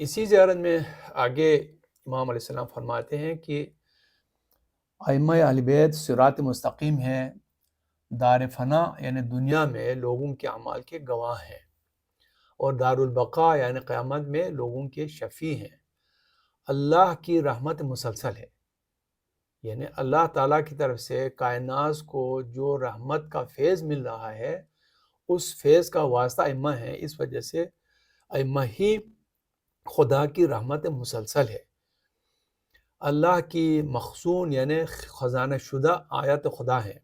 اسی زیارت میں آگے امام علیہ السلام فرماتے ہیں کہ ائمہ اہل بیت صراط مستقیم ہیں، دار فنا یعنی دنیا میں لوگوں کے اعمال کے گواہ ہیں، اور دار البقاء یعنی قیامت میں لوگوں کے شفیع ہیں۔ اللہ کی رحمت مسلسل ہے، یعنی اللہ تعالیٰ کی طرف سے کائنات کو جو رحمت کا فیض مل رہا ہے، اس فیض کا واسطہ ائمہ ہیں۔ اس وجہ سے ائمہ ہی خدا کی رحمت مسلسل ہے، اللہ کی مخزون یعنی خزانہ شدہ آیات خدا ہیں،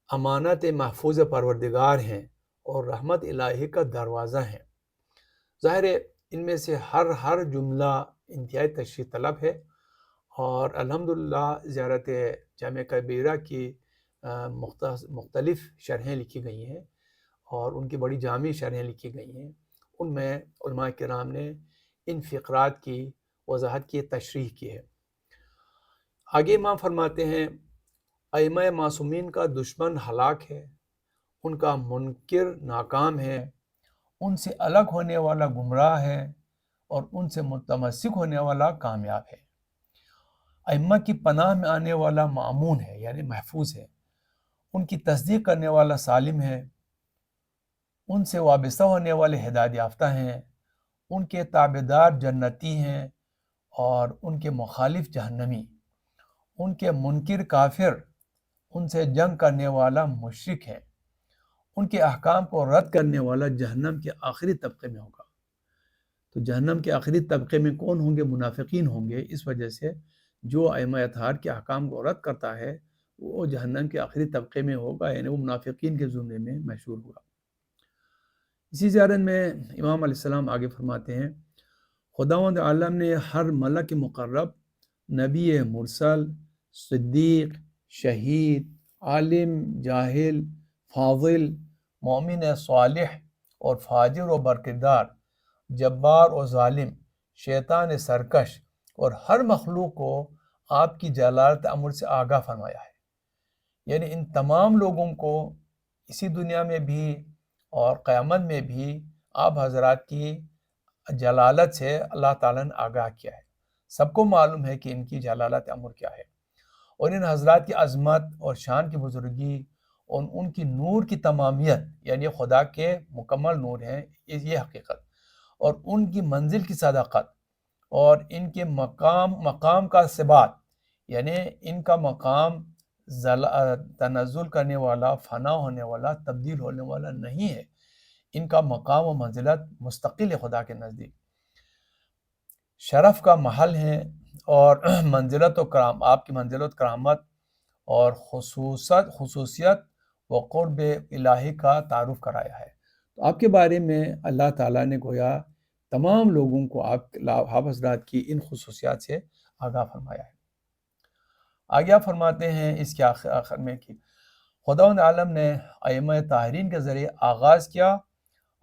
امانت محفوظ پروردگار ہیں، اور رحمت الہی کا دروازہ ہیں۔ ظاہر ہے ان میں سے ہر جملہ انتہائی تشریح طلب ہے، اور الحمدللہ زیارت جامع کبیرہ کی مختلف شرحیں لکھی گئی ہیں، اور ان کی بڑی جامع شرحیں لکھی گئی ہیں۔ ان میں علماء کرام نے ان فقرات کی وضاحت کی، تشریح کی ہے۔ آگے امام فرماتے ہیں ائمہ معصومین کا دشمن ہلاک ہے، ان کا منکر ناکام ہے، ان سے الگ ہونے والا گمراہ ہے، اور ان سے متمسک ہونے والا کامیاب ہے۔ ائمہ کی پناہ میں آنے والا مامون ہے یعنی محفوظ ہے، ان کی تصدیق کرنے والا سالم ہے، ان سے وابستہ ہونے والے ہدایت یافتہ ہیں، ان کے تابعدار جنتی ہیں، اور ان کے مخالف جہنمی، ان کے منکر کافر، ان سے جنگ کرنے والا مشرک ہے، ان کے احکام کو رد کرنے والا جہنم کے آخری طبقے میں ہوگا۔ تو جہنم کے آخری طبقے میں کون ہوں گے؟ منافقین ہوں گے۔ اس وجہ سے جو ائمہ اطہار کے احکام کو رد کرتا ہے وہ جہنم کے آخری طبقے میں ہوگا، یعنی وہ منافقین کے زمرے میں مشہور ہوگا۔ اسی زیارت میں امام علیہ السلام آگے فرماتے ہیں خداوند عالم نے ہر ملک مقرب، نبی مرسل، صدیق، شہید، عالم، جاہل، فاضل، مومن صالح اور فاجر و برکردار، جبار و ظالم، شیطان سرکش اور ہر مخلوق کو آپ کی جلالت امر سے آگاہ فرمایا ہے۔ یعنی ان تمام لوگوں کو اسی دنیا میں بھی اور قیامت میں بھی آپ حضرات کی جلالت سے اللہ تعالیٰ نے آگاہ کیا ہے۔ سب کو معلوم ہے کہ ان کی جلالت امر کیا ہے، اور ان حضرات کی عظمت اور شان کی بزرگی اور ان کی نور کی تمامیت، یعنی خدا کے مکمل نور ہیں، یہ حقیقت، اور ان کی منزل کی صداقت، اور ان کے مقام کا ثبات، یعنی ان کا مقام تنزل کرنے والا، فنا ہونے والا، تبدیل ہونے والا نہیں ہے۔ ان کا مقام و منزلت مستقل ہے خدا کے نزدیک، شرف کا محل ہے، اور منزلت و کرام، آپ کی منزلت کرامت اور خصوصیت و قرب الہی کا تعارف کرایا ہے۔ تو آپ کے بارے میں اللہ تعالیٰ نے گویا تمام لوگوں کو آپ حضرات کی ان خصوصیات سے آگاہ فرمایا ہے۔ آگے آپ فرماتے ہیں اس کے آخر میں کہ خداوند عالم نے ائمہ طاہرین کے ذریعے آغاز کیا،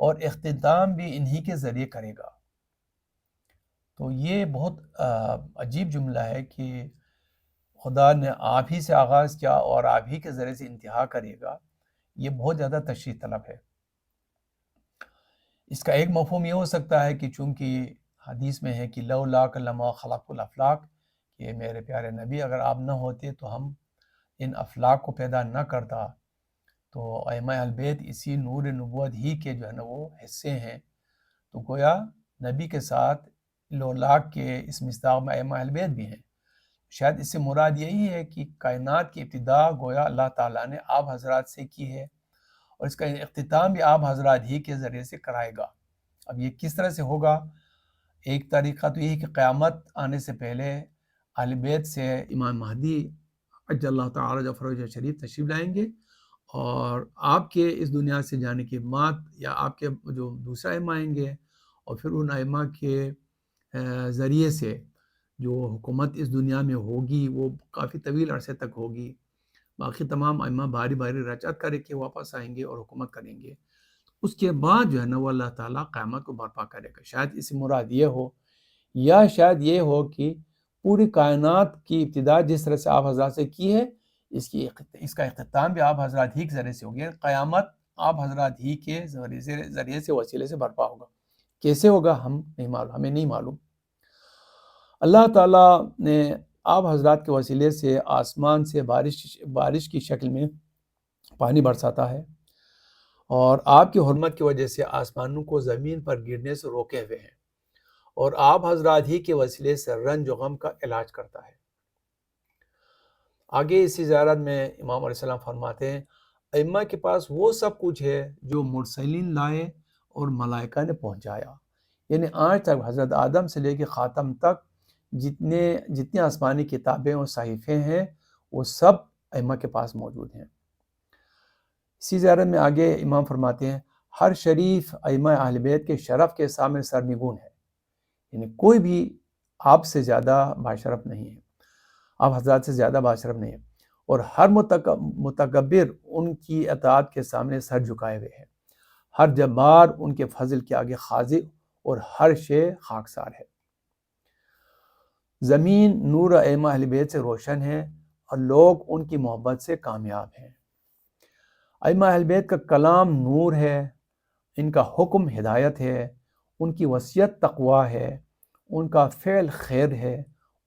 اور اختتام بھی انہی کے ذریعے کرے گا۔ تو یہ بہت عجیب جملہ ہے کہ خدا نے آپ ہی سے آغاز کیا اور آپ ہی کے ذریعے سے انتہا کرے گا۔ یہ بہت زیادہ تشریح طلب ہے۔ اس کا ایک مفہوم یہ ہو سکتا ہے کہ چونکہ حدیث میں ہے کہ لولاک لما خلقت الافلاق، کہ میرے پیارے نبی اگر آپ نہ ہوتے تو ہم ان افلاق کو پیدا نہ کرتا۔ تو ائمہ اہل بیت اسی نور نبوت ہی کے جو ہے نا وہ حصے ہیں، تو گویا نبی کے ساتھ لولاک کے اس مصداق میں ائمہ اہل بیت بھی ہیں۔ شاید اس سے مراد یہی ہے کہ کائنات کی ابتدا گویا اللہ تعالیٰ نے آپ حضرات سے کی ہے، اور اس کا اختتام بھی آپ حضرات ہی کے ذریعے سے کرائے گا۔ اب یہ کس طرح سے ہوگا؟ ایک طریقہ تو یہی کہ قیامت آنے سے پہلے اہل بیت سے امام مہدی عجل اللہ تعالیٰ فرجہ شریف تشریف لائیں گے، اور آپ کے اس دنیا سے جانے کے بعد یا آپ کے جو دوسرا ائمہ آئیں گے، اور پھر ان ائمہ کے ذریعے سے جو حکومت اس دنیا میں ہوگی وہ کافی طویل عرصے تک ہوگی۔ باقی تمام ائمہ باری باری رجعت کر کے واپس آئیں گے اور حکومت کریں گے۔ اس کے بعد جو ہے نا وہ اللہ تعالیٰ قیامت کو برپا کرے گا۔ شاید اس سے مراد یہ ہو، یا شاید یہ ہو کہ پوری کائنات کی ابتدا جس طرح سے آپ حضرات سے کی ہے، اس کا اختتام بھی آپ حضرات ہی کے ذریعے سے ہوگی۔ قیامت آپ حضرات ہی کے ذریعے سے وسیلے سے برپا ہوگا۔ کیسے ہوگا ہمیں نہیں معلوم۔ اللہ تعالیٰ نے آپ حضرات کے وسیلے سے آسمان سے بارش کی شکل میں پانی برساتا ہے، اور آپ کی حرمت کی وجہ سے آسمانوں کو زمین پر گرنے سے روکے ہوئے ہیں، اور آپ حضرات ہی کے وسیلے سے رنج و غم کا علاج کرتا ہے۔ آگے اسی زیارت میں امام علیہ السلام فرماتے ہیں، ائمہ کے پاس وہ سب کچھ ہے جو مرسلین لائے اور ملائکہ نے پہنچایا، یعنی آج تک حضرت آدم سے لے کے خاتم تک جتنے آسمانی کتابیں اور صحیفے ہیں وہ سب ائمہ کے پاس موجود ہیں۔ اسی زیارت میں آگے امام فرماتے ہیں، ہر شریف ائمہ اہل بیت کے شرف کے سامنے سرنگون ہے، یعنی کوئی بھی آپ سے زیادہ باشرف نہیں ہے، آپ حضرات سے زیادہ باشرف نہیں ہے، اور ہر متکبر ان کی اطاعت کے سامنے سر جھکائے ہوئے ہے، ہر جبار ان کے فضل کے آگے خاضع اور ہر شے خاکسار ہے۔ زمین نور ائمہ اہل بیت سے روشن ہے اور لوگ ان کی محبت سے کامیاب ہیں۔ ائمہ اہل بیت کا کلام نور ہے، ان کا حکم ہدایت ہے، ان کی وصیت تقویٰ ہے، ان کا فعل خیر ہے،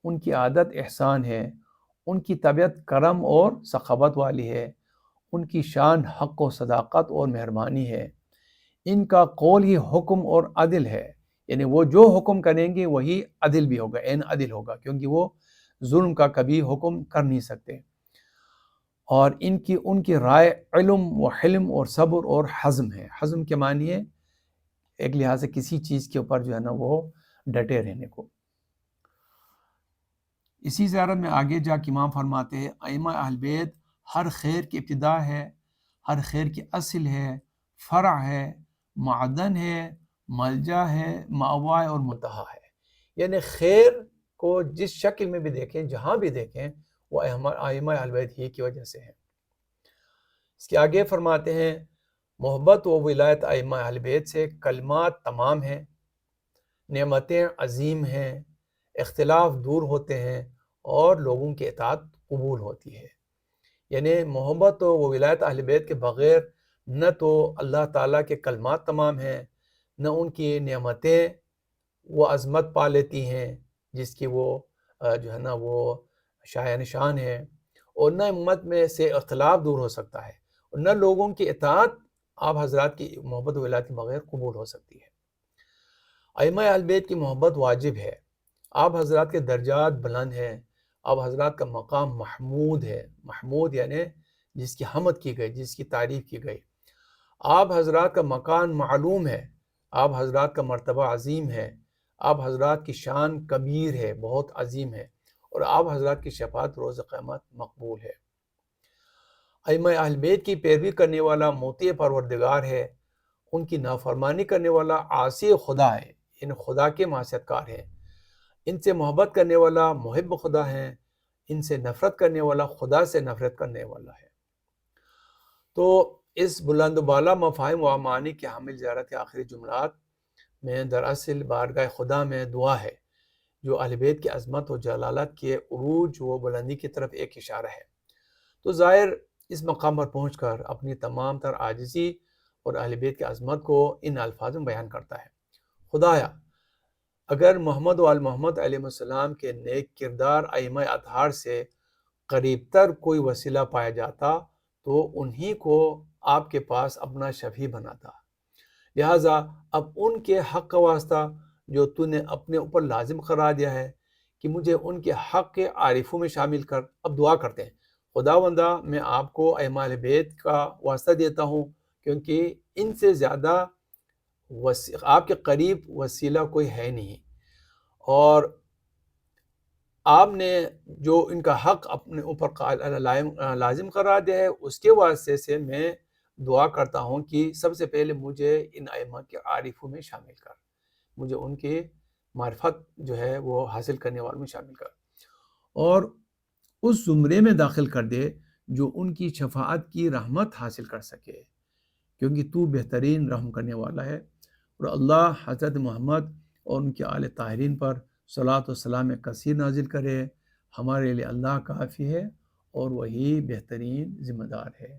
ان کی عادت احسان ہے، ان کی طبیعت کرم اور سخاوت والی ہے، ان کی شان حق و صداقت اور مہربانی ہے، ان کا قول ہی حکم اور عدل ہے، یعنی وہ جو حکم کریں گے وہی عدل بھی ہوگا، عین عدل ہوگا، کیونکہ وہ ظلم کا کبھی حکم کر نہیں سکتے۔ اور ان کی رائے علم و حلم اور صبر اور حزم ہے۔ حزم کے معنی ہے ایک لحاظ سے کسی چیز کے اوپر جو ہے نا وہ ڈٹے رہنے کو۔ اسی زیارت میں آگے جا کے امام فرماتے ہیں، ائمہ اہل بیت ہر خیر کی ابتدا ہے، ہر خیر کی اصل ہے، فرع ہے، معدن ہے، ملجا ہے، مأویٰ اور منتہا ہے، یعنی خیر کو جس شکل میں بھی دیکھیں، جہاں بھی دیکھیں، وہ ائمہ اہل بیت ہی کی وجہ سے ہے۔ اس کے آگے فرماتے ہیں، محبت و ولایت ائمہ اہل بیت سے کلمات تمام ہیں، نعمتیں عظیم ہیں، اختلاف دور ہوتے ہیں اور لوگوں کی اطاعت قبول ہوتی ہے۔ یعنی محبت و ولایت اہل بیت کے بغیر نہ تو اللہ تعالیٰ کے کلمات تمام ہیں، نہ ان کی نعمتیں وہ عظمت پا لیتی ہیں جس کی وہ جو ہے نا وہ شایان شان ہے، اور نہ امت میں سے اختلاف دور ہو سکتا ہے، اور نہ لوگوں کی اطاعت آپ حضرات کی محبت و ولایت کے بغیر قبول ہو سکتی ہے۔ ائمہ اہل بیت کی محبت واجب ہے، آپ حضرات کے درجات بلند ہیں، آپ حضرات کا مقام محمود ہے، محمود یعنی جس کی حمد کی گئی، جس کی تعریف کی گئی۔ آپ حضرات کا مکان معلوم ہے، آپ حضرات کا مرتبہ عظیم ہے، آپ حضرات کی شان کبیر ہے، بہت عظیم ہے، اور آپ حضرات کی شفاعت روز قیامت مقبول ہے۔ ائمہ اہل بیت کی پیروی کرنے والا مطیع پروردگار ہے، ان کی نافرمانی کرنے والا عاصی خدا ہے، ان خدا کے معصیت کار ہے، ان سے محبت کرنے والا محب خدا ہے، ان سے نفرت کرنے والا خدا سے نفرت کرنے والا ہے۔ تو اس بلند و بالا مفاہیم و معانی کے حامل زیارت کے آخری جملات میں دراصل بارگاہ خدا میں دعا ہے، جو اہل بیت کی عظمت و جلالت کے عروج و بلندی کی طرف ایک اشارہ ہے۔ تو زائر اس مقام پر پہنچ کر اپنی تمام تر عاجزی اور اہل بیت کی عظمت کو ان الفاظ میں بیان کرتا ہے، خدایا اگر محمد و آل محمد علیہ السلام کے نیک کردار ائمہ اطہار سے قریب تر کوئی وسیلہ پایا جاتا تو انہی کو آپ کے پاس اپنا شفیع بناتا، لہٰذا اب ان کے حق کا واسطہ جو تو نے اپنے اوپر لازم قرار دیا ہے کہ مجھے ان کے حق کے عارفوں میں شامل کر۔ اب دعا کرتے ہیں، خداوندہ میں آپ کو ائمہ اہل بیت کا واسطہ دیتا ہوں، کیونکہ ان سے زیادہ آپ کے قریب وسیلہ کوئی ہے نہیں، اور آپ نے جو ان کا حق اپنے اوپر لازم قرار دیا ہے اس کے واسطے سے میں دعا کرتا ہوں کہ سب سے پہلے مجھے ان ائمہ کے عارفوں میں شامل کر، مجھے ان کی معرفت جو ہے وہ حاصل کرنے والوں میں شامل کر، اور اس زمرے میں داخل کر دے جو ان کی شفاعت کی رحمت حاصل کر سکے، کیونکہ تو بہترین رحم کرنے والا ہے۔ اور اللہ حضرت محمد اور ان کے آل طاہرین پر صلاۃ و سلام کثیر نازل کرے۔ ہمارے لیے اللہ کافی ہے اور وہی بہترین ذمہ دار ہے۔